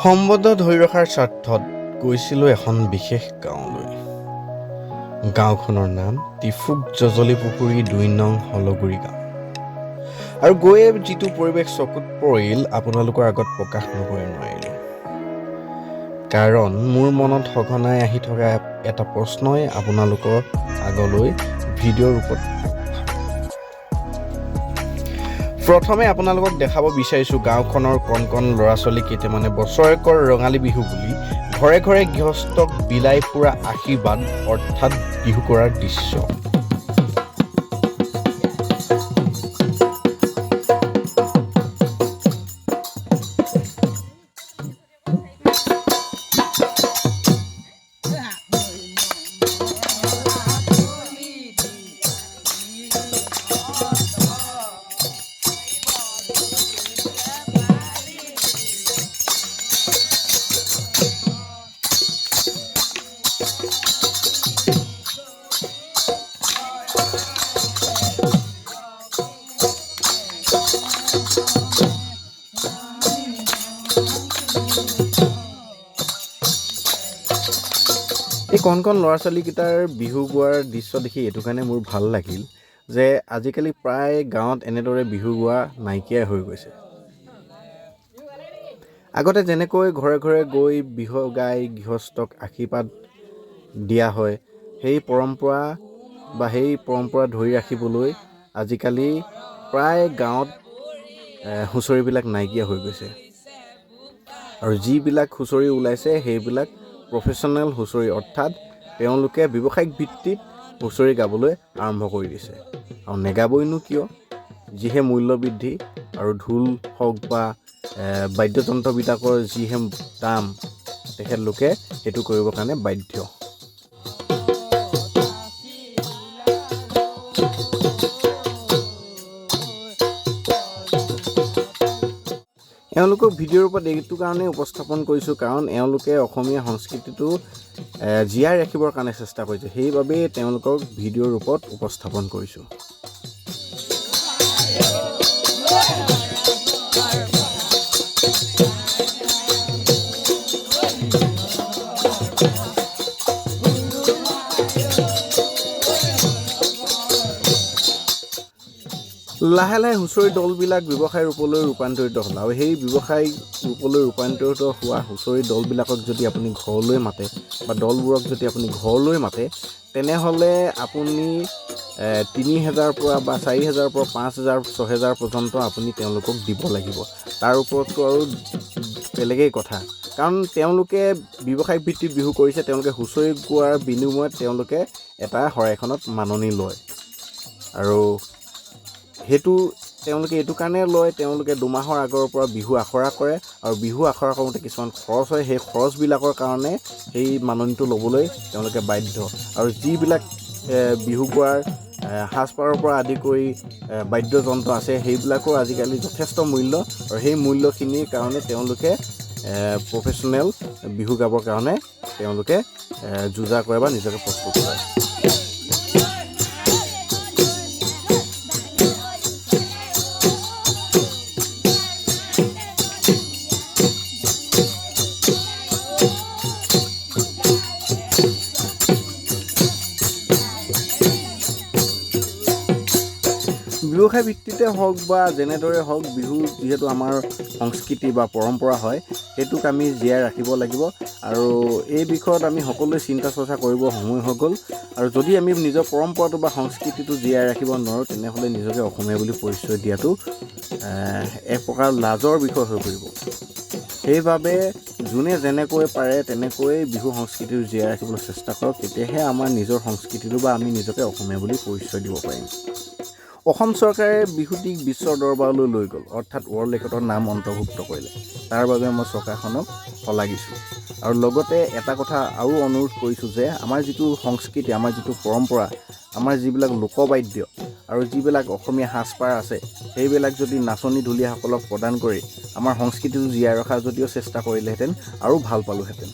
সম্বন্ধ ধৰি ৰখাৰ স্বাৰ্থত গৈছিলোঁ এখন বিশেষ গাঁৱলৈ। গাঁওখনৰ নাম টিফুক জজলি পুখুৰী ২ নং হলগুৰি গাঁও। আৰু গৈয়ে যিটো পৰিৱেশ চকুত পৰিল আপোনালোকৰ আগত প্ৰকাশ নকৰি নোৱাৰিলোঁ। কাৰণ মোৰ মনত সঘনাই আহি থকা এটা প্ৰশ্নই আপোনালোকৰ আগলৈ ভিডিঅ'ৰ ৰূপত প্ৰথমে আপোনালোকক দেখাব বিচাৰিছোঁ গাঁওখনৰ কণ কণ ল'ৰা ছোৱালী কেইটামানে বছৰেকৰ ৰঙালী বিহু বুলি ঘৰে ঘৰে গৃহস্থক বিলাই ফুৰা আশীৰ্বাদ অৰ্থাৎ বিহু কৰাৰ দৃশ্য। এই কণ কণ ল'ৰা ছোৱালীকেইটাৰ বিহু গোৱাৰ দৃশ্য দেখি এইটো কাৰণে মোৰ ভাল লাগিল যে আজিকালি প্ৰায় গাঁৱত এনেদৰে বিহু গোৱা নাইকিয়াই হৈ গৈছে। আগতে যেনেকৈ ঘৰে ঘৰে গৈ বিহু গাই গৃহস্থক আশীৰ্বাদ দিয়া হয় সেই পৰম্পৰা ধৰি ৰাখিবলৈ আজিকালি প্ৰায় গাঁৱত হুঁচৰিবিলাক নাইকিয়া হৈ গৈছে। আৰু যিবিলাক হুঁচৰি ওলাইছে সেইবিলাক প্ৰফেশ্যনেল হুঁচৰি অৰ্থাৎ তেওঁলোকে ব্যৱসায়িক ভিত্তিত হুঁচৰি গাবলৈ আৰম্ভ কৰি দিছে। আৰু নেগাবইনো কিয়, যিহে মূল্য বৃদ্ধি আৰু ঢোল হওক বা বাদ্যযন্ত্ৰবিলাকৰ যিহে দাম তেখেতলোকে সেইটো কৰিবৰ কাৰণে বাধ্য। এওঁলোকক ভিডিঅ'ৰ ওপৰত এইটো কাৰণে উপস্থাপন কৰিছোঁ কাৰণ এওঁলোকে অসমীয়া সংস্কৃতিটো জীয়াই ৰাখিবৰ কাৰণে চেষ্টা কৰিছে, সেইবাবেই তেওঁলোকক ভিডিঅ'ৰ ৰূপত উপস্থাপন কৰিছোঁ। লাহে লাহে হুঁচৰি দলবিলাক ব্যৱসায় ৰূপলৈ ৰূপান্তৰিত হ'ল। আৰু সেই ব্যৱসায় ৰূপলৈ ৰূপান্তৰিত হোৱা হুঁচৰি দলবিলাকক যদি আপুনি ঘৰলৈ মাতে বা দলবোৰক যদি আপুনি ঘৰলৈ মাতে তেনেহ'লে আপুনি ৩,০০০ পৰা বা ৪,০০০ পৰা ৫,০০০ ৬,০০০ পৰ্যন্ত আপুনি তেওঁলোকক দিব লাগিব। তাৰ ওপৰততো আৰু বেলেগেই কথা, কাৰণ তেওঁলোকে ব্যৱসায়িক ভিত্তিত বিহু কৰিছে। তেওঁলোকে হুঁচৰি গোৱাৰ বিনিময়ত তেওঁলোকে এটা শৰাইখনত মাননি লয়। আৰু সেইটো তেওঁলোকে এইটো কাৰণে লয়, তেওঁলোকে ২ মাহৰ আগৰ পৰা বিহু আখৰা কৰে আৰু বিহু আখৰা কৰোঁতে কিছুমান খৰচ হয়, সেই খৰচবিলাকৰ কাৰণে সেই মাননিটো ল'বলৈ তেওঁলোকে বাধ্য। আৰু যিবিলাক বিহু গোৱাৰ সাজপাৰৰ পৰা আদি কৰি বাদ্যযন্ত্ৰ আছে সেইবিলাকৰ আজিকালি যথেষ্ট মূল্য, আৰু সেই মূল্যখিনিৰ কাৰণে তেওঁলোকে প্ৰফেশ্যনেল বিহু গাবৰ কাৰণে তেওঁলোকে যুঁজা কৰে বা নিজকে প্ৰস্তুত কৰে। ব্যৱসায় ভিত্তিতে হওক বা যেনেদৰে হওক, বিহু যিহেতু আমাৰ সংস্কৃতি বা পৰম্পৰা হয় সেইটোক আমি জীয়াই ৰাখিব লাগিব। আৰু এই বিষয়ত আমি সকলোৱে চিন্তা চৰ্চা কৰিবৰ সময় হৈ গ'ল। আৰু যদি আমি নিজৰ পৰম্পৰাটো বা সংস্কৃতিটো জীয়াই ৰাখিব নোৱাৰোঁ তেনেহ'লে নিজকে অসমীয়া বুলি পৰিচয় দিয়াটো এক প্ৰকাৰ লাজৰ বিষয় হৈ পৰিব। সেইবাবে যোনে যেনেকৈ পাৰে তেনেকৈ বিহু সংস্কৃতিটো জীয়াই ৰাখিবলৈ চেষ্টা কৰক, তেতিয়াহে আমাৰ নিজৰ সংস্কৃতিটো বা আমি নিজকে অসমীয়া বুলি পৰিচয় দিব পাৰিম। অসম চৰকাৰে বিহুটিক বিশ্বৰ দৰবাৰলৈ লৈ গ'ল, অৰ্থাৎ ৱৰ্ল্ড ৰেকৰ্ডৰ নাম অন্তৰ্ভুক্ত কৰিলে। তাৰ বাবে মই চৰকাৰখনক শলাগিছোঁ। আৰু লগতে এটা কথা আৰু অনুৰোধ কৰিছোঁ যে আমাৰ যিটো সংস্কৃতি, আমাৰ যিটো পৰম্পৰা, আমাৰ যিবিলাক লোকবাদ্য আৰু যিবিলাক অসমীয়া সাজপাৰ আছে সেইবিলাক যদি নাচনী ঢুলীয়াসকলক প্ৰদান কৰি আমাৰ সংস্কৃতিটো জীয়াই ৰখাৰ যদিও চেষ্টা কৰিলেহেঁতেন আৰু ভাল পালোহেঁতেন।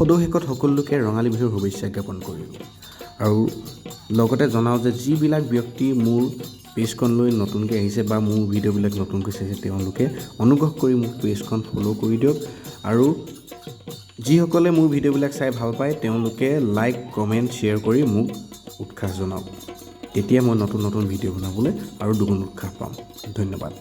সদৌ সকলোকে ৰঙালী বিহুৰ শুভেচ্ছা জ্ঞাপন কৰিলোঁ আৰু লগতে জনাওঁ যে যিবিলাক ব্যক্তি মোৰ পেজখনলৈ নতুনকৈ আহিছে বা মোৰ ভিডিঅ'বিলাক নতুনকৈ চাইছে তেওঁলোকে অনুগ্ৰহ কৰি মোৰ পেজখন ফ'ল' কৰি দিয়ক আৰু যিসকলে মোৰ ভিডিঅ'বিলাক চাই ভাল পায় তেওঁলোকে লাইক কমেণ্ট শ্বেয়াৰ কৰি মোক উৎসাহ জনাওক তেতিয়া মই নতুন ভিডিঅ' বনাবলৈ আৰু দুগুণ উৎসাহ পাম ধন্যবাদ